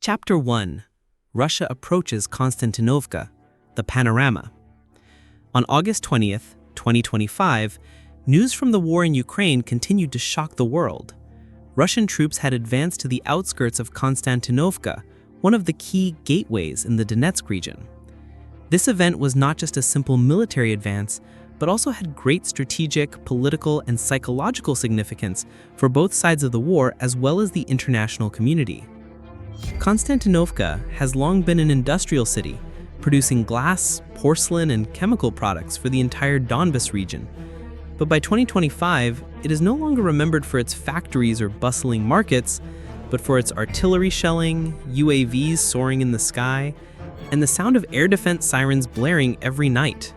Chapter 1. Russia approaches Konstantinovka, the panorama. On August 20th, 2025, news from the war in Ukraine continued to shock the world. Russian troops had advanced to the outskirts of Konstantinovka, one of the key gateways in the Donetsk region. This event was not just a simple military advance, but also had great strategic, political, and psychological significance for both sides of the war as well as the international community. Konstantinovka has long been an industrial city, producing glass, porcelain, and chemical products for the entire Donbas region. But by 2025, it is no longer remembered for its factories or bustling markets, but for its artillery shelling, UAVs soaring in the sky, and the sound of air defense sirens blaring every night.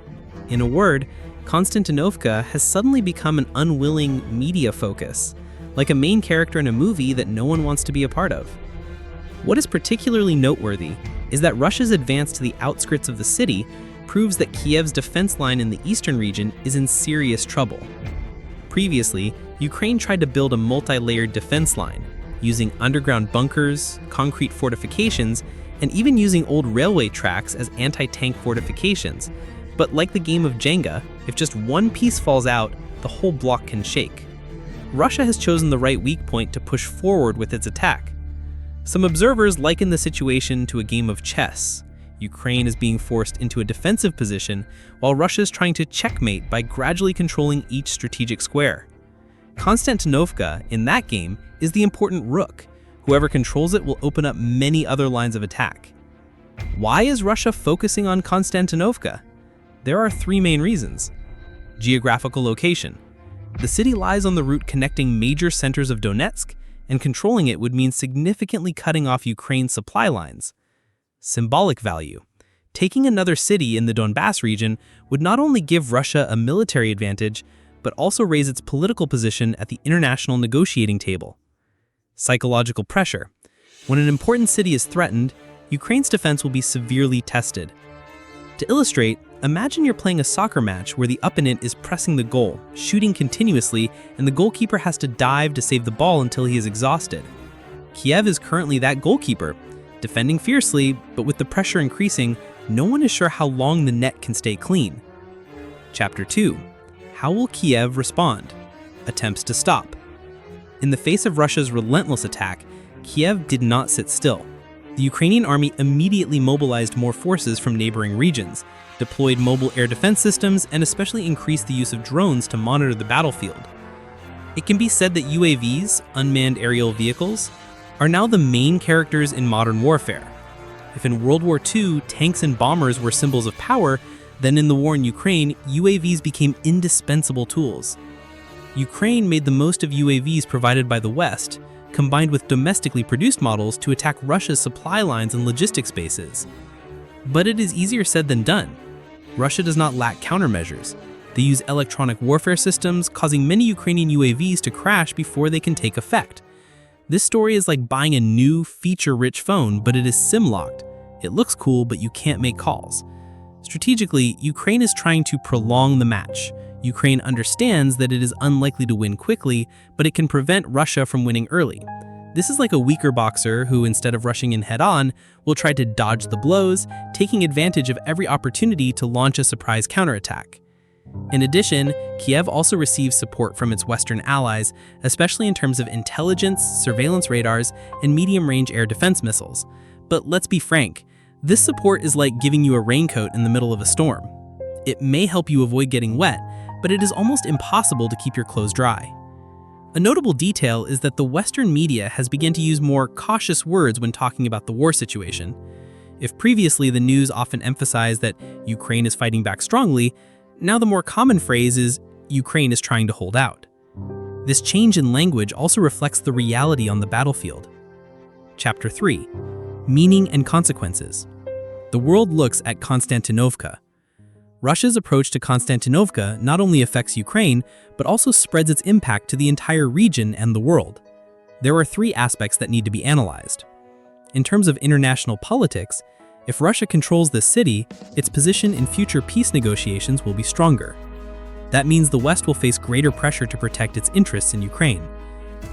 In a word, Konstantinovka has suddenly become an unwilling media focus, like a main character in a movie that no one wants to be a part of. What is particularly noteworthy is that Russia's advance to the outskirts of the city proves that Kiev's defense line in the eastern region is in serious trouble. Previously, Ukraine tried to build a multi-layered defense line, using underground bunkers, concrete fortifications, and even using old railway tracks as anti-tank fortifications. But like the game of Jenga, if just one piece falls out, the whole block can shake. Russia has chosen the right weak point to push forward with its attack. Some observers liken the situation to a game of chess. Ukraine is being forced into a defensive position, while Russia is trying to checkmate by gradually controlling each strategic square. Konstantinovka, in that game, is the important rook. Whoever controls it will open up many other lines of attack. Why is Russia focusing on Konstantinovka? There are three main reasons. Geographical location. The city lies on the route connecting major centers of Donetsk, and controlling it would mean significantly cutting off Ukraine's supply lines. Symbolic value. Taking another city in the Donbas region would not only give Russia a military advantage, but also raise its political position at the international negotiating table. Psychological pressure. When an important city is threatened, Ukraine's defense will be severely tested. To illustrate, imagine you're playing a soccer match where the opponent is pressing the goal, shooting continuously, and the goalkeeper has to dive to save the ball until he is exhausted. Kiev is currently that goalkeeper, defending fiercely, but with the pressure increasing, no one is sure how long the net can stay clean. Chapter 2. How will Kiev respond? Attempts to stop. In the face of Russia's relentless attack, Kiev did not sit still. The Ukrainian army immediately mobilized more forces from neighboring regions, deployed mobile air defense systems, and especially increased the use of drones to monitor the battlefield. It can be said that UAVs, unmanned aerial vehicles, are now the main characters in modern warfare. If in World War II tanks and bombers were symbols of power, then in the war in Ukraine, UAVs became indispensable tools. Ukraine made the most of UAVs provided by the West, combined with domestically produced models to attack Russia's supply lines and logistics bases. But it is easier said than done. Russia does not lack countermeasures. They use electronic warfare systems, causing many Ukrainian UAVs to crash before they can take effect. This story is like buying a new, feature-rich phone, but it is SIM-locked. It looks cool, but you can't make calls. Strategically, Ukraine is trying to prolong the match. Ukraine understands that it is unlikely to win quickly, but it can prevent Russia from winning early. This is like a weaker boxer who, instead of rushing in head-on, will try to dodge the blows, taking advantage of every opportunity to launch a surprise counterattack. In addition, Kiev also receives support from its Western allies, especially in terms of intelligence, surveillance radars, and medium-range air defense missiles. But let's be frank, this support is like giving you a raincoat in the middle of a storm. It may help you avoid getting wet, but it is almost impossible to keep your clothes dry. A notable detail is that the Western media has begun to use more cautious words when talking about the war situation. If previously the news often emphasized that Ukraine is fighting back strongly, now the more common phrase is Ukraine is trying to hold out. This change in language also reflects the reality on the battlefield. Chapter 3. Meaning and consequences. The world looks at Konstantinovka. Russia's approach to Konstantinovka not only affects Ukraine, but also spreads its impact to the entire region and the world. There are three aspects that need to be analyzed. In terms of international politics, if Russia controls this city, its position in future peace negotiations will be stronger. That means the West will face greater pressure to protect its interests in Ukraine.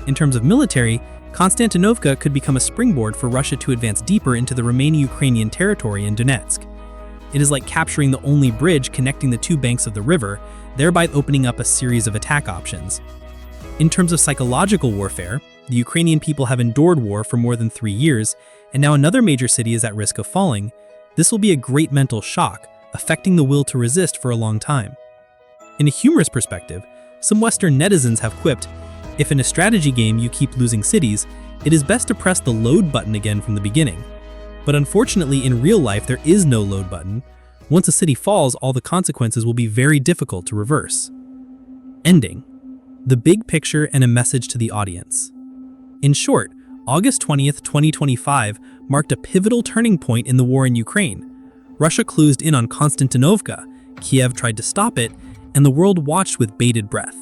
In terms of military, Konstantinovka could become a springboard for Russia to advance deeper into the remaining Ukrainian territory in Donetsk. It is like capturing the only bridge connecting the two banks of the river, thereby opening up a series of attack options. In terms of psychological warfare, the Ukrainian people have endured war for more than 3 years, and now another major city is at risk of falling. This will be a great mental shock, affecting the will to resist for a long time. In a humorous perspective, some Western netizens have quipped, if in a strategy game you keep losing cities, it is best to press the load button again from the beginning. But unfortunately, in real life, there is no load button. Once a city falls, all the consequences will be very difficult to reverse. Ending. The big picture and a message to the audience. In short, August 20th, 2025 marked a pivotal turning point in the war in Ukraine. Russia closed in on Konstantinovka, Kiev tried to stop it, and the world watched with bated breath.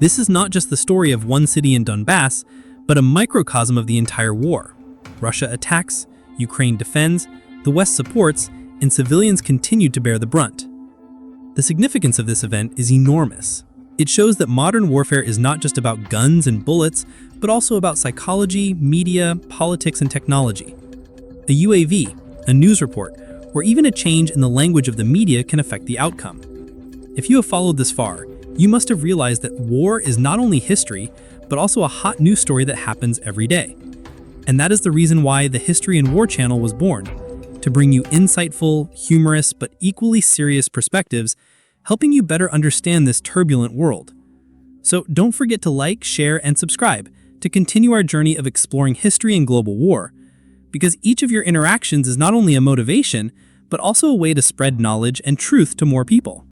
This is not just the story of one city in Donbass, but a microcosm of the entire war. Russia attacks, Ukraine defends, the West supports, and civilians continued to bear the brunt. The significance of this event is enormous. It shows that modern warfare is not just about guns and bullets, but also about psychology, media, politics, and technology. A UAV, a news report, or even a change in the language of the media can affect the outcome. If you have followed this far, you must have realized that war is not only history, but also a hot news story that happens every day. And that is the reason why the History&War channel was born, to bring you insightful, humorous, but equally serious perspectives, helping you better understand this turbulent world. So don't forget to like, share, and subscribe to continue our journey of exploring history and global war, because each of your interactions is not only a motivation, but also a way to spread knowledge and truth to more people.